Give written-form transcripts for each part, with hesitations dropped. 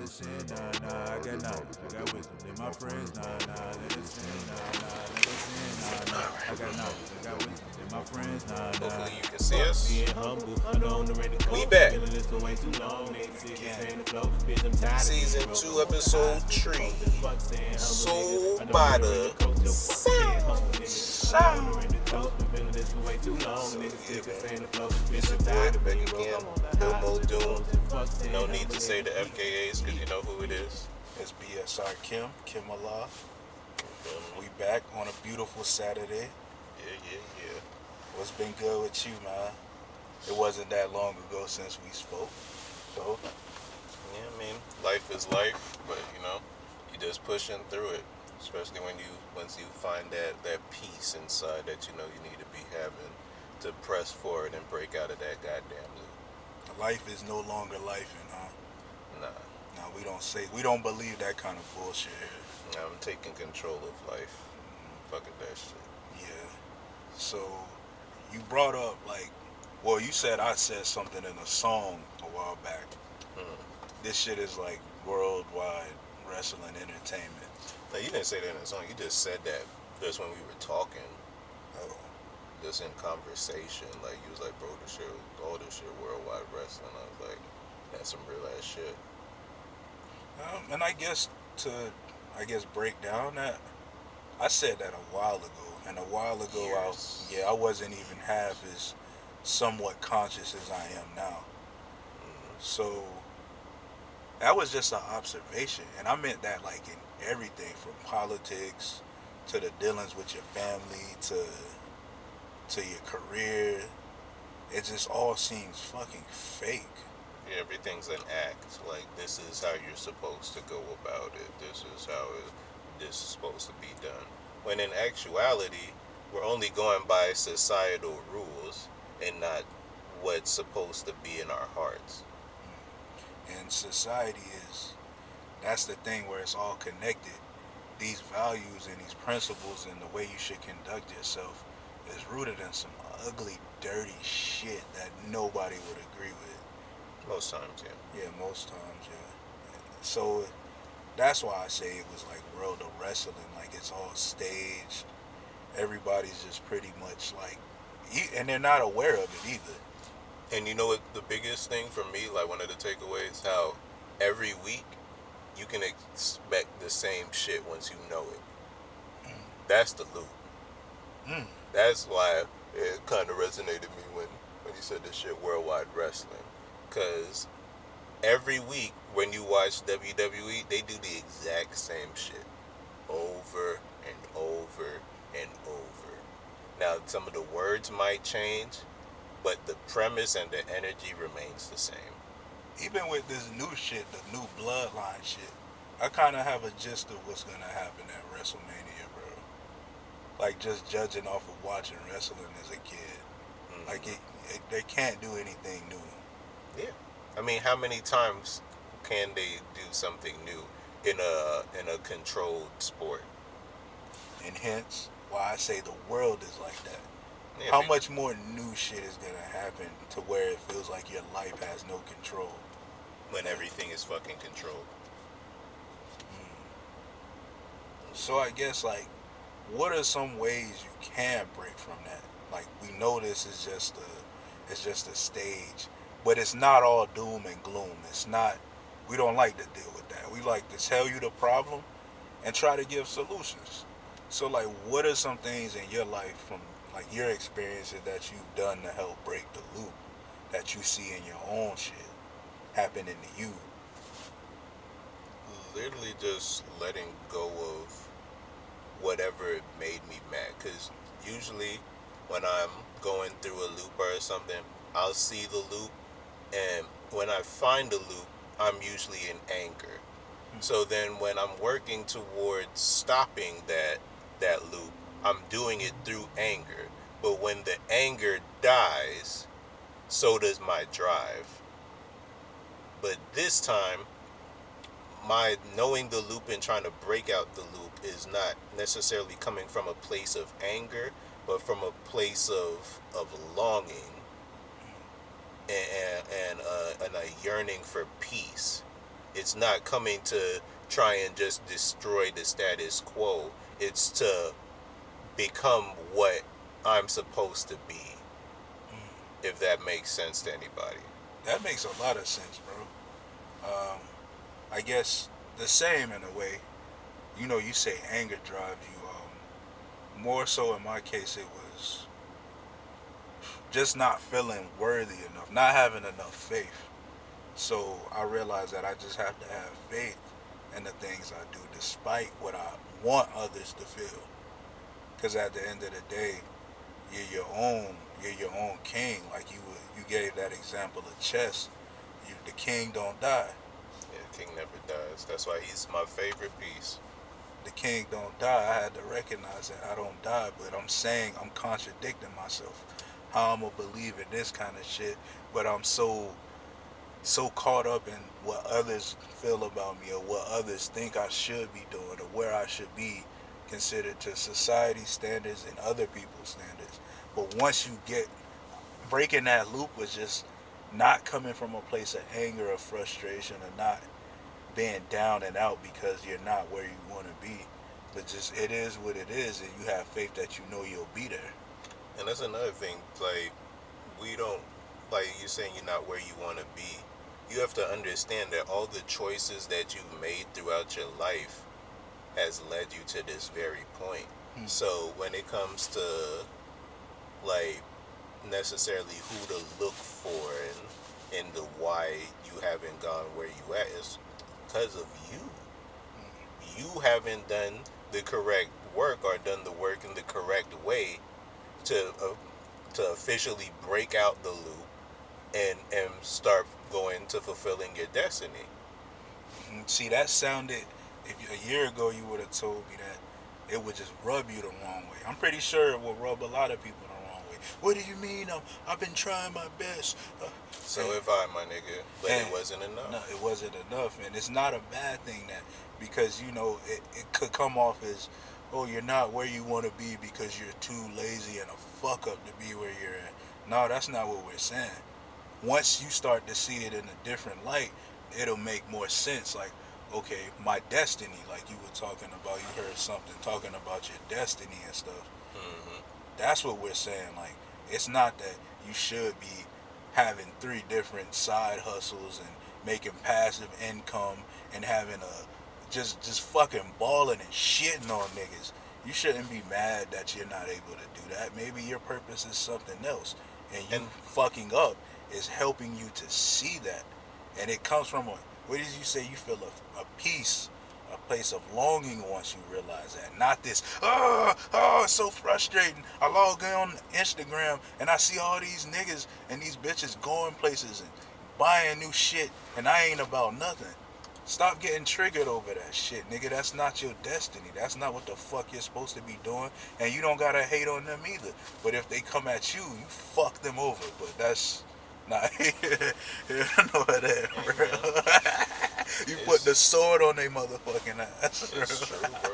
it sin, nah, nah. I got knowledge, I got wisdom. Then my friends, nah, nah. Let it sin, nah, nah. Let it sin, nah, nah. I got knowledge, I got wisdom. Then my friends, nah, nah. Hopefully you can see us. Being humble, I know I'm the ready to We go. back. Feeling this for way too long. Niggas sick and saying the flow. Bitch, I'm tired of Season being broke. 2, episode 3. Fuck saying humble Soul niggas. I know by I'm the ready the to coast. So fuck saying humble niggas. I know I'm the sound. ready to coast. Been feeling this for way too long. Niggas sick and saying the flow. Bitch, It's your I'm boy, tired of back being broke. again. I'm on the high. Ilmo Doom. Fuck saying No humble need to say the niggas. FKAs because you know who it is. It's BSR Kim, Kim Allah. You feel me? We back on a beautiful Saturday. Yeah. What's been good with you, man? It wasn't that long ago since we spoke. So, Yeah, I mean, life is life, but you know, you just pushing through it. Especially once you find that peace inside that you know you need to be having to press forward and break out of that goddamn loop. life is no longer life, huh? Nah, Now, we don't believe that kind of bullshit here. I'm taking control of life. Fucking that shit. Yeah. So, you brought up, you said I said something in a song a while back. Hmm. This shit is like worldwide wrestling entertainment. Now, you didn't say that in the song. You just said that just when we were talking, Oh. just in conversation. Like, you was like, bro, all this shit worldwide wrestling. I was like, that's some real ass shit. And I guess break down that, I said that a while ago. And a while ago, Years. I wasn't even half as somewhat conscious as I am now. So that was just an observation, and I meant that like in everything from politics to the dealings with your family to your career. It just all seems fucking fake. Yeah, everything's an act. Like, this is how you're supposed to go about it. This is supposed to be done. When in actuality, we're only going by societal rules and not what's supposed to be in our hearts. And society that's the thing where it's all connected. These values and these principles and the way you should conduct yourself is rooted in some ugly, dirty shit that nobody would agree with. Most times, yeah. Yeah, most times, yeah. So that's why I say it was like world of wrestling. Like it's all staged. Everybody's just pretty much like, and they're not aware of it either. And you know what the biggest thing for me, like one of the takeaways, how every week you can expect the same shit once you know it. That's the loop. Mm. That's why it kind of resonated me when you said this shit worldwide wrestling. Because every week when you watch WWE, they do the exact same shit over and over and over. Now, some of the words might change, but the premise and the energy remains the same. Even with this new shit, the new bloodline shit, I kind of have a gist of what's gonna happen at WrestleMania, bro. Like just judging off of watching wrestling as a kid, Mm-hmm. like they can't do anything new. Yeah. I mean, how many times can they do something new in a controlled sport? And hence why I say the world is like that. Yeah, How much more new shit is gonna happen to where it feels like your life has no control? when everything is fucking controlled. So I guess like, what are some ways you can break from that? Like we know this is just a stage, but it's not all doom and gloom. It's not. We don't like to deal with that. We like to tell you the problem and try to give solutions. So like, what are some things in your life from like your experiences that you've done to help break the loop that you see in your own shit happening to you? Literally just letting go of whatever made me mad. Because usually when I'm going through a loop or something, I'll see the loop, and when I find the loop, I'm usually in anger. So then when I'm working towards stopping that loop, I'm doing it through anger. But when the anger dies, so does my drive. But this time, my knowing the loop and trying to break out the loop is not necessarily coming from a place of anger, but from a place of longing and a yearning for peace It's not coming to try and just destroy the status quo. It's to become what I'm supposed to be, if that makes sense to anybody. That makes a lot of sense, bro. I guess the same in a way. You know, you say anger drives you. More so in my case, it was just not feeling worthy enough, not having enough faith. So I realized that I just have to have faith in the things I do, despite what I want others to feel. Because at the end of the day, you're your own king. Like you gave that example of chess. The king don't die. Yeah, King never dies. That's why he's my favorite piece. The king don't die. I had to recognize that I don't die, but I'm saying I'm contradicting myself. How I'm gonna believe in this kind of shit, but I'm so caught up in what others feel about me or what others think I should be doing or where I should be considered to society standards and other people's standards. But once you get breaking that loop was just not coming from a place of anger or frustration or not being down and out because you're not where you want to be. But just it is what it is, and you have faith that you know you'll be there. And that's another thing. Like, we don't, like you're saying you're not where you want to be. You have to understand that all the choices that you've made throughout your life has led you to this very point. Hmm. So when it comes to, like, necessarily who to look for and the why you haven't gone where you at, is because of you. You haven't done the correct work or done the work in the correct way to officially break out the loop and start going to fulfilling your destiny. See, that sounded. If a year ago you would have told me that, it would just rub you the wrong way. I'm pretty sure it will rub a lot of people the wrong way. What do you mean? I've been trying my best. So and, if I, my nigga, but and it wasn't enough. no, it wasn't enough, and it's not a bad thing that because it could come off as, oh, you're not where you want to be because you're too lazy and a fuck up to be where you're at. No, that's not what we're saying. Once you start to see it in a different light, it'll make more sense. Like, okay, my destiny, like you were talking about, you heard something talking about your destiny and stuff. Hmm. That's what we're saying. Like, it's not that you should be having three different side hustles and making passive income and having a just fucking balling and shitting on niggas. You shouldn't be mad that you're not able to do that. Maybe your purpose is something else, and you And fucking up is helping you to see that. And it comes from a, what did you say? You feel a peace, a place of longing once you realize that. Not this, it's so frustrating. I log in on Instagram and I see all these niggas and these bitches going places and buying new shit and I ain't about nothing. Stop getting triggered over that shit, nigga. That's not your destiny. That's not what the fuck you're supposed to be doing. And you don't gotta hate on them either. But if they come at you, you fuck them over. But that's not know that, bro. You put the it's sword on their motherfucking ass. it's true, bro.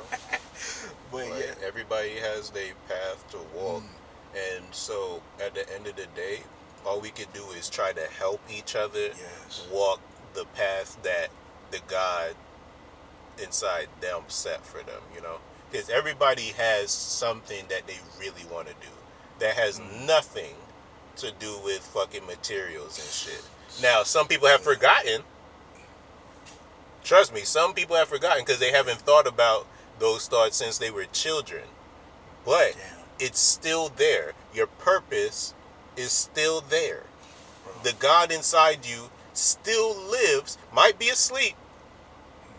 But Like, yeah. everybody has their path to walk, Mm, and so at the end of the day, all we can do is try to help each other yes. walk the path that the God inside them set for them. Because everybody has something that they really want to do that has Mm, nothing to do with fucking materials and shit. Now, some people have yeah. forgotten. Trust me, some people have forgotten because they haven't thought about those thoughts since they were children. But Damn, it's still there. Your purpose is still there. bro. The God inside you still lives, might be asleep,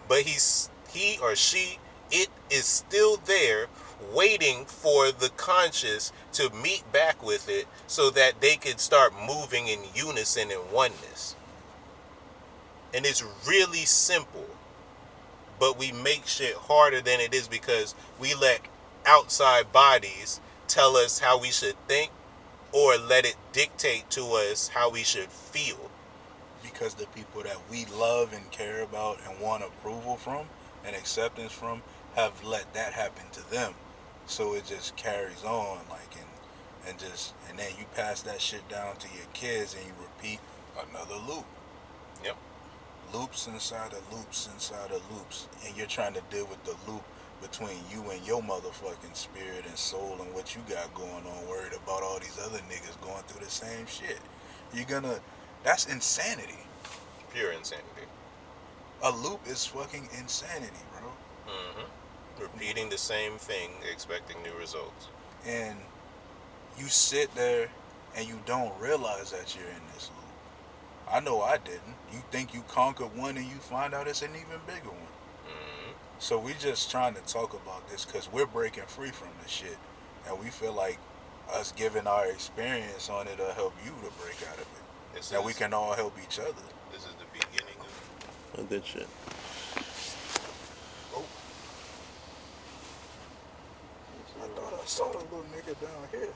but he or she, it is still there waiting for the conscious to meet back with it so that they can start moving in unison and oneness. And it's really simple, but we make shit harder than it is because we let outside bodies tell us how we should think or let it dictate to us how we should feel. Because the people that we love and care about and want approval from and acceptance from have let that happen to them. So it just carries on like and then you pass that shit down to your kids and you repeat another loop. Yep. loops inside of loops inside of loops, and you're trying to deal with the loop between you and your motherfucking spirit and soul and what you got going on, worried about all these other niggas going through the same shit. You're gonna, that's insanity. Pure insanity. A loop is fucking insanity, bro. Repeating the same thing, expecting new results. And you sit there and you don't realize that you're in this loop. I know I didn't. You think you conquered one and you find out it's an even bigger one. So we just trying to talk about this because we're breaking free from this shit, and we feel like us giving our experience on it will help you to break out of it, and we can all help each other. This is the beginning of that shit. Oh, I thought I saw the little nigga down here.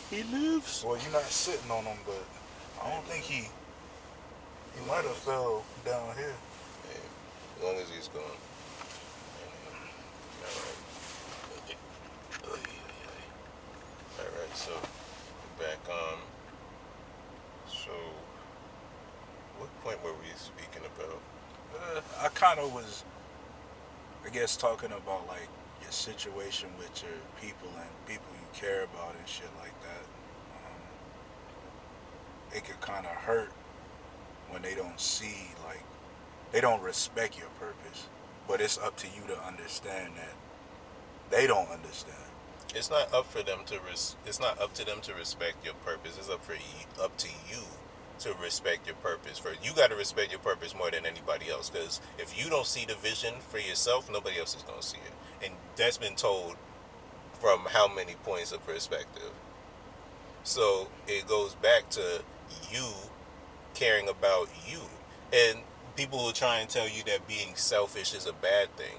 He lives. Well, you're not sitting on him, but I don't think he might have fell down here. as long as he's gone. Alright, so back on. So, what point were we speaking about? I kind of was, I guess, talking about like your situation with your people and people you care about and shit like that. It could kind of hurt when they don't see, like, they don't respect your purpose. But it's up to you to understand that they don't understand. It's not up for them to it's not up to them to respect your purpose. It's up to you to respect your purpose. For you got to respect your purpose more than anybody else. Because if you don't see the vision for yourself, nobody else is gonna see it. And that's been told from how many points of perspective. So it goes back to you caring about you. And people will try and tell you that being selfish is a bad thing.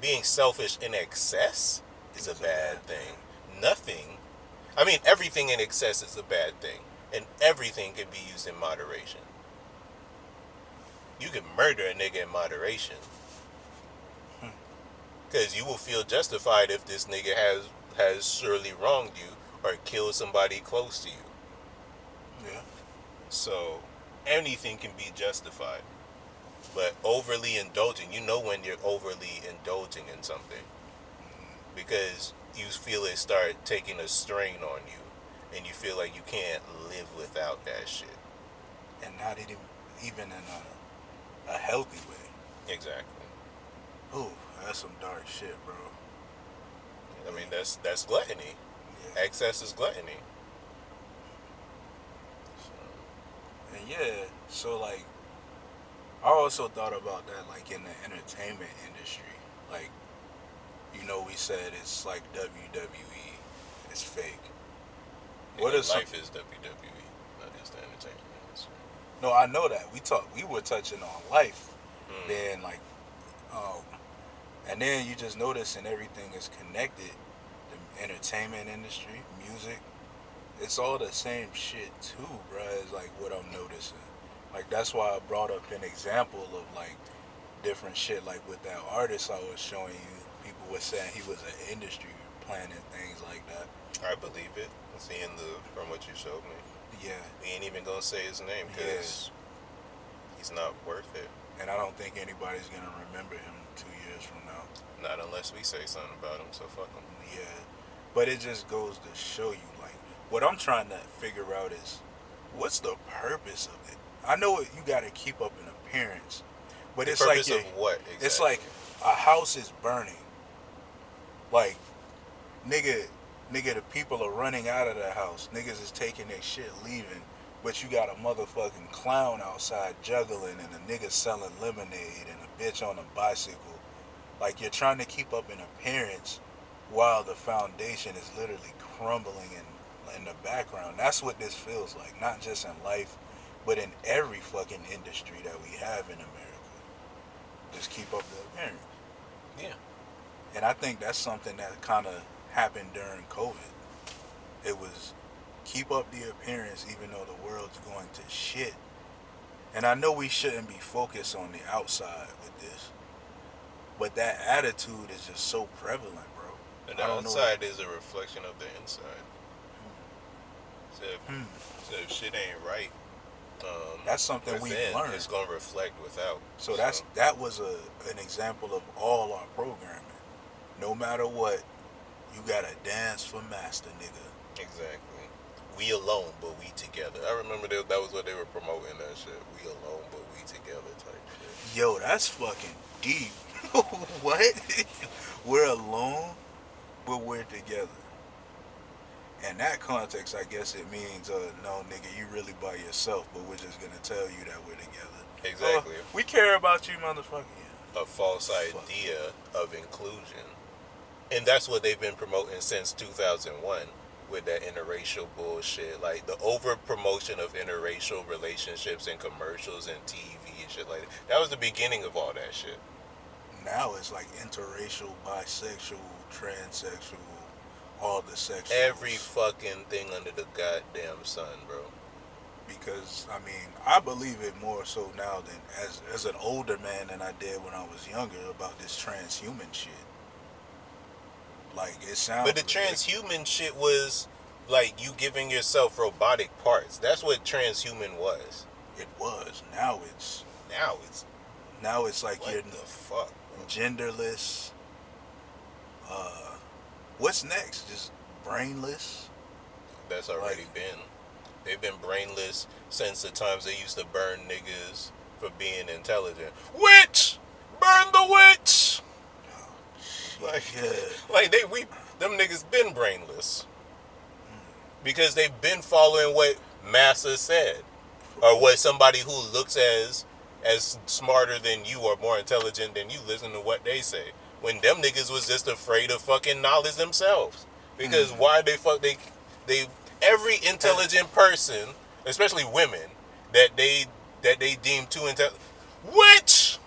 Being selfish in excess is a bad thing. Nothing, I mean, everything in excess is a bad thing. And everything can be used in moderation. You can murder a nigga in moderation. Because you will feel justified if this nigga has surely wronged you or killed somebody close to you. Yeah. So anything can be justified. But overly indulging, you know when you're overly indulging in something. Because you feel it start taking a strain on you. And you feel like you can't live without that shit. And not even in a healthy way. Exactly. Ooh, that's some dark shit, bro. I mean, that's gluttony. Yeah. Excess is gluttony. And yeah, so like, I also thought about that, like, in the entertainment industry. Like, you know, we said it's like WWE, it's fake. What is life is WWE, not just the entertainment industry. No, I know that. We were touching on life. Then, like, and then you just notice, and everything is connected. The entertainment industry, music, it's all the same shit too, bruh. Is like what I'm noticing. Like, that's why I brought up an example of like different shit. Like with that artist I was showing you, people were saying he was an industry planning things like that. I believe it. From what you showed me. Yeah. We ain't even gonna say his name because he's not worth it. And I don't think anybody's gonna remember him 2 years from now. Not unless we say something about him. So fuck him. Yeah. But it just goes to show you, like, what I'm trying to figure out is, what's the purpose of it? I know you got to keep up an appearance, but it's like, of what exactly? It's like a house is burning. Like, nigga, the people are running out of the house. Niggas is taking their shit, leaving. But you got a motherfucking clown outside juggling, and a nigga selling lemonade, and a bitch on a bicycle. Like, you're trying to keep up an appearance while the foundation is literally crumbling in the background. That's what this feels like. Not just in life, but in every fucking industry that we have in America. Just keep up the appearance. Yeah. And I think that's something that kind of happened during COVID. It was keep up the appearance even though the world's going to shit. And I know we shouldn't be focused on the outside with this, but that attitude is just so prevalent, bro. And the outside is a reflection of the inside. So if shit ain't right That's something we've within, learned. it's gonna reflect without. So So that was an example of all our programming. No matter what, you gotta dance for master, nigga. exactly. We alone, but we together. I remember that was what they were promoting that shit. We alone, but we together type shit. Yo, that's fucking deep. What? We're alone, but we're together. In that context, I guess it means, no, nigga, you really by yourself, but we're just gonna tell you that we're together. Exactly. We care about you, motherfucker. A false idea of inclusion. And that's what they've been promoting since 2001 with that interracial bullshit. Like the over promotion of interracial relationships in commercials and TV and shit like that. That was the beginning of all that shit. Now it's like interracial, bisexual, transsexual, all the sexuals. Every fucking thing under the goddamn sun, bro. Because I mean, I believe it more so now than as an older man than I did when I was younger about this transhuman shit. Like it sounds. But the transhuman shit was like you giving yourself robotic parts. That's what transhuman was. It was. Now it's like What you're the fuck, bro? genderless. What's next? Just brainless. That's already been. They've been brainless since the times they used to burn niggas for being intelligent. Witch! Burn the witch! Like, like them niggas been brainless. Because they've been following what Massa said. Or what somebody who looks as smarter than you or more intelligent than you listen to what they say. When them niggas was just afraid of fucking knowledge themselves. Because why they every intelligent person, especially women, that they deem too intelligent. Witch!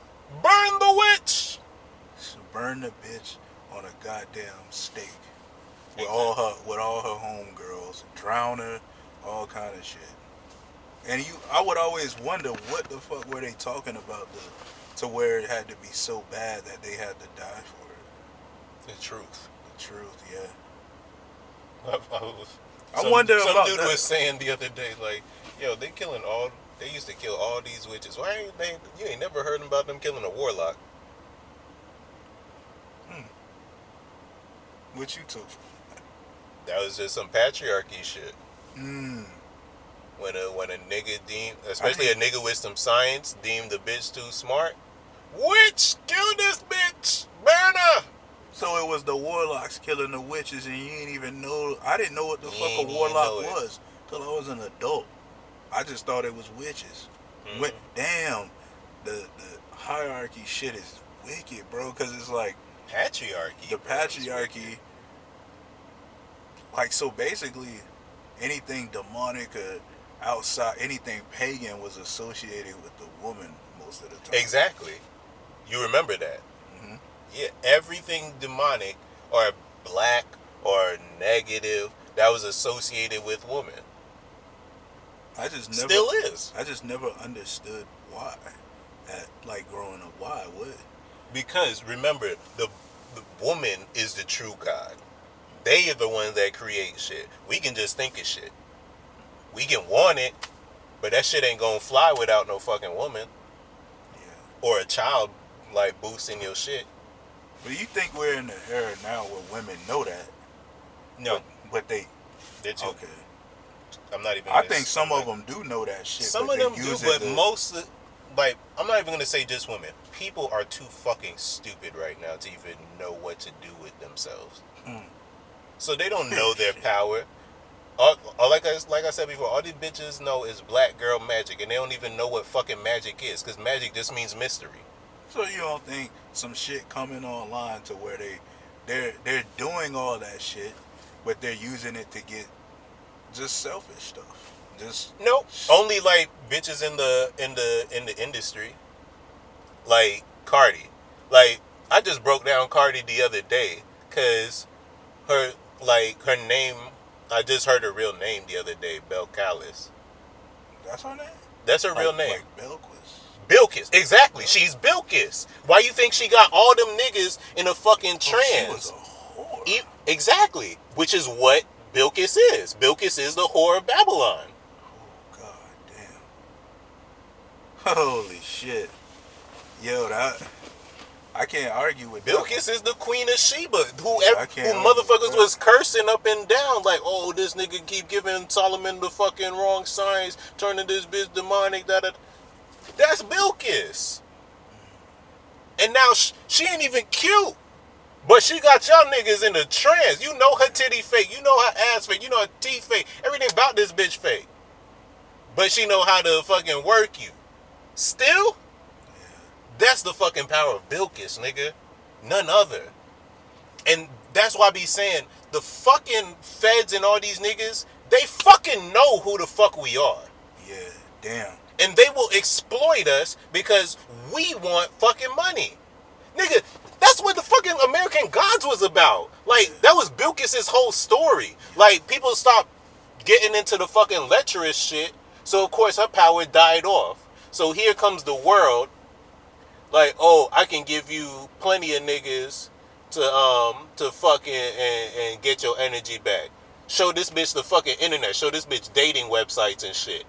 Burn the witch! So burn the bitch on a goddamn stake with Exactly. all her homegirls, drown her, all kind of shit. And I would always wonder what the fuck were they talking about to where it had to be so bad that they had to die for it. The truth. The truth, yeah. Some wonder some about dude that. was saying the other day, like, yo, they used to kill all these witches. Why ain't they? You ain't never heard about them killing a warlock. What you took? That was just some patriarchy shit. Mm. When a nigga especially a nigga with some science, deemed the bitch too smart. Witch, kill this bitch, burn her. So it was the warlocks killing the witches, and you didn't even know. I didn't know what the fuck a Ain't even warlock know it. was till I was an adult. I just thought it was witches. Mhm. Damn, the hierarchy shit is wicked, bro. Because it's like Patriarchy. the bro, is patriarchy. wicked. Like so, basically, anything demonic or outside, anything pagan was associated with the woman most of the time. Exactly. You remember that? Mhm. Yeah. Everything demonic or black or negative that was associated with women I just never still is. I just never understood why. At like growing up, why would? Because remember, the woman is the true God. They are the ones that create shit. We can just think of shit. We can want it, but that shit ain't gonna fly without no fucking woman Yeah. or a child like boosting your shit. But you think we're in the era now where women know that? No, But they they're too. okay. I'm not even. I think some of them do know that shit. Some but of them they do, use but it to- most, like, I'm not even gonna say just women. People are too fucking stupid right now to even know what to do with themselves. So they don't know their power. All like I said before, all these bitches know is black girl magic, and they don't even know what fucking magic is, because magic just means mystery. So you don't think some shit coming online to where they're doing all that shit, but they're using it to get just selfish stuff. Just Nope. Only like bitches in the industry, like Cardi. Like I just broke down Cardi the other day, cause her name. I just heard her real name the other day, Bel Callis. that's her name. That's her real name. Like Belquist. Bilkis. Exactly. She's Bilkis. Why you think she got all them niggas in a fucking trance? She was a whore. Exactly. Which is what Bilkis is. Bilkis is the whore of Babylon. Oh god damn. Holy shit. Yo, I can't argue with that. Bilkis is the queen of Sheba. Who I can't argue with motherfuckers that. was cursing up and down like, oh, this nigga keep giving Solomon the fucking wrong signs, turning this bitch demonic. That's Bilkis. And now she ain't even cute. But she got y'all niggas in a trance. You know her titty fake. You know her ass fake. You know her teeth fake. Everything about this bitch fake. But she know how to fucking work you. Still, that's the fucking power of Bilkis, nigga. None other. And that's why I be saying, the fucking feds and all these niggas, they fucking know who the fuck we are. Yeah, damn. And they will exploit us because we want fucking money. Nigga, that's what the fucking American Gods was about. Like, that was Bilkis' whole story. Like, people stopped getting into the fucking lecherous shit, so of course her power died off. So here comes the world, like, oh, I can give you plenty of niggas to fucking and get your energy back. Show this bitch the fucking internet. Show this bitch dating websites and shit.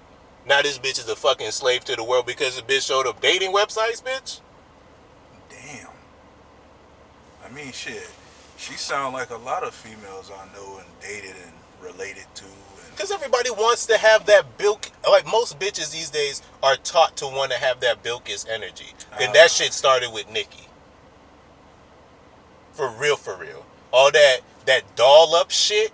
Now this bitch is a fucking slave to the world because the bitch showed up dating websites, bitch? Damn. I mean, shit. She sound like a lot of females I know and dated and related to. Because everybody wants to have that bilk. Like, most bitches these days are taught to want to have that Bilkis energy. And that shit started with Nicki. For real, for real. All that doll up shit.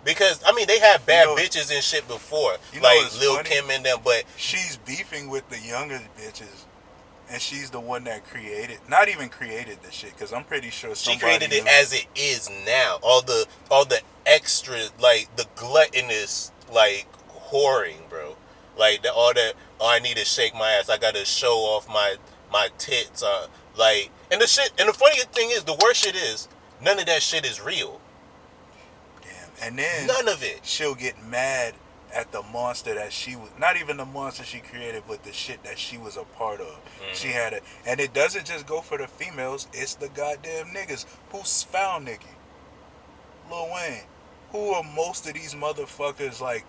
Because, I mean, they had bad bitches and shit before. Like Lil Kim and them, but she's beefing with the younger bitches. And she's the one that not even created the shit, because I'm pretty sure she created it as it is now. All the extra, like, the gluttonous, like, whoring, bro. Like, all that, oh, I need to shake my ass. I gotta show off my tits. Like, and the shit, and the funny thing is, the worst shit is, none of that shit is real. Damn. And then none of it. She'll get mad at the monster that she was, not even the monster she created, but the shit that she was a part of. Mm-hmm. She had and it doesn't just go for the females, it's the goddamn niggas who found Nicki. Lil Wayne. Who are most of these motherfuckers, like,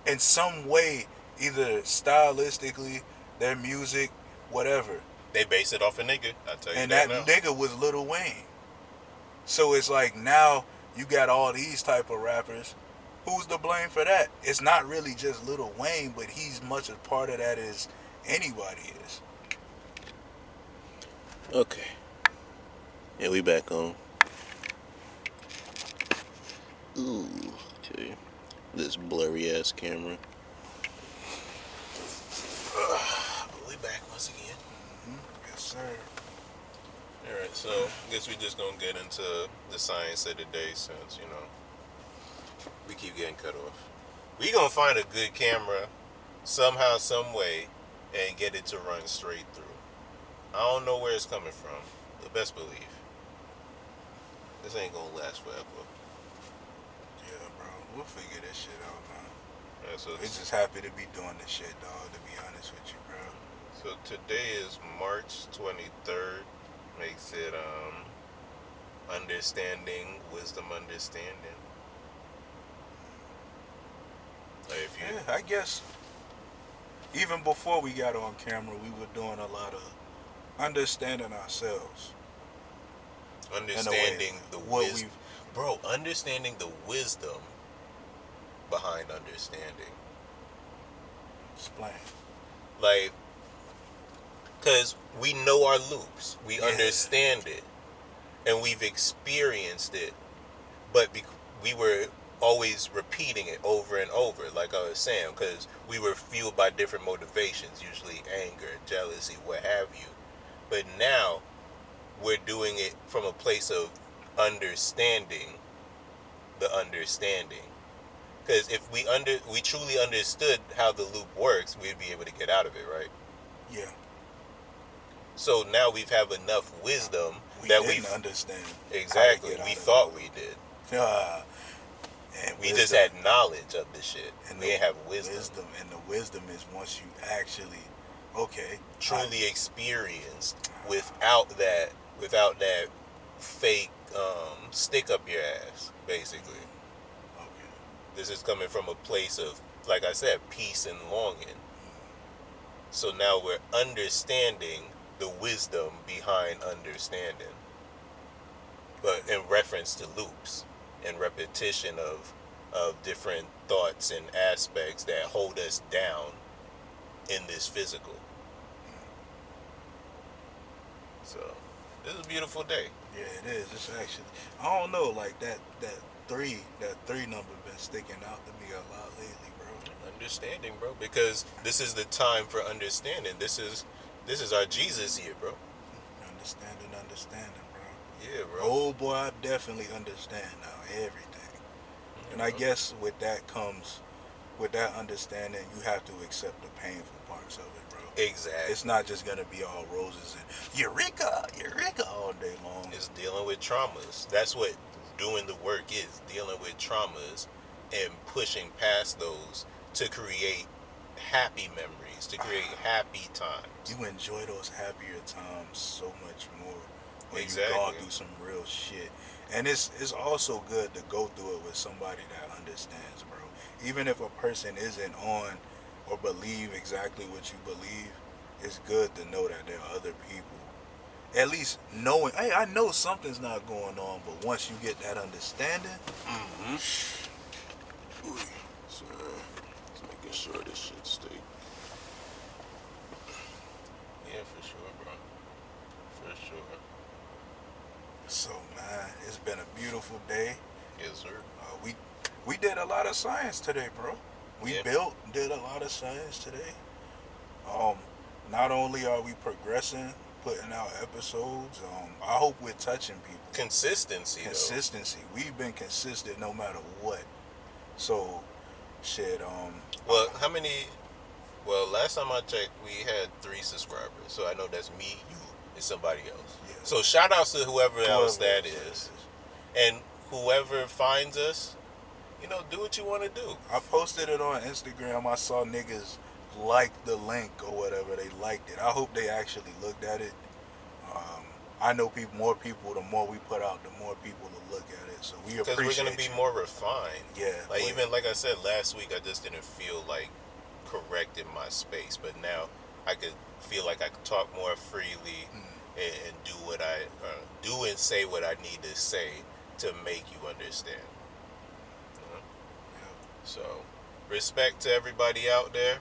in some way, either stylistically, their music, whatever. They base it off a nigga, I tell you. And that nigga was Lil Wayne. So it's like, now you got all these type of rappers. Who's to blame for that? It's not really just Lil Wayne, but he's much a part of that as anybody is. Okay. Yeah, we back on. Ooh, okay. This blurry ass camera. We back once again. Mm-hmm. Yes, sir. Alright, so I guess we just gonna get into the science of the day since, you know, we keep getting cut off. We gonna find a good camera somehow, some way, and get it to run straight through. I don't know where it's coming from, but best believe this ain't gonna last forever. Yeah, bro, we'll figure this shit out, man. Yeah, so we're just happy to be doing this shit, dog, to be honest with you, bro. So today is March 23rd. Makes it understanding, wisdom understanding. Yeah, I guess even before we got on camera, we were doing a lot of understanding ourselves. Understanding the wisdom. Bro, understanding the wisdom behind understanding. Explain. Like, because we know our loops. We understand it. And we've experienced it. But we were always repeating it over and over, like I was saying, because we were fueled by different motivations, usually anger, jealousy, what have you. But now we're doing it from a place of understanding the understanding. Because if we truly understood how the loop works, we'd be able to get out of it, right? Yeah. So now we have enough wisdom that we understand. Exactly. We thought we did. And we just had knowledge of the shit. And we didn't have wisdom. And the wisdom is once you actually, truly experienced without that fake stick up your ass, basically. Okay. This is coming from a place of, like I said, peace and longing. So now we're understanding the wisdom behind understanding, but in reference to loops and repetition of different thoughts and aspects that hold us down in this physical. So this is a beautiful day. Yeah, it is. It's actually, I don't know, like that three number been sticking out to me a lot lately, bro. Understanding, bro, because this is the time for understanding. This is our Jesus year, bro. Understanding, bro. Yeah, bro. Oh boy, I definitely understand now everything. And I guess with that understanding, you have to accept the painful parts of it, bro. Exactly. It's not just gonna be all roses and eureka all day long. It's dealing with traumas. That's what doing the work is, dealing with traumas and pushing past those to create happy memories, to create happy times. You enjoy those happier times so much more when Exactly. you go through some real shit. And it's also good to go through it with somebody that understands, bro. Even if a person isn't on or believe exactly what you believe, it's good to know that there are other people. At least knowing, hey, I know something's not going on, but once you get that understanding, So, just making sure this shit stay. Yeah, for sure, bro. For sure. so man, it's been a beautiful day. Yes, sir. We did a lot of science today, bro. We did a lot of science today. Um, Not only are we progressing, putting out episodes, I hope we're touching people. Consistency, Consistency. We've been consistent no matter what. So, shit. Well, how many? Well, last time I checked, we had 3 subscribers. So I know that's me, you, and somebody else. Yeah. So shout outs to whoever else that is. And whoever finds us, do what you want to do. I posted it on Instagram. I saw niggas like the link or whatever. They liked it. I hope they actually looked at it. I know more people, the more we put out, the more people will look at it. So we appreciate it. Because we're going to be more refined. Yeah. Even like I said last week, I just didn't feel like correct in my space. But now I could feel like I could talk more freely and do what I do and say what I need to say to make you understand. So, respect to everybody out there.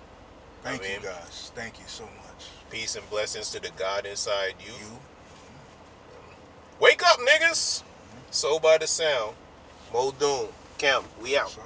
Thank you guys. Thank you so much. Peace and blessings to the God inside you. Wake up, niggas! Soul by the sound. Mo Doom. Kemp, we out.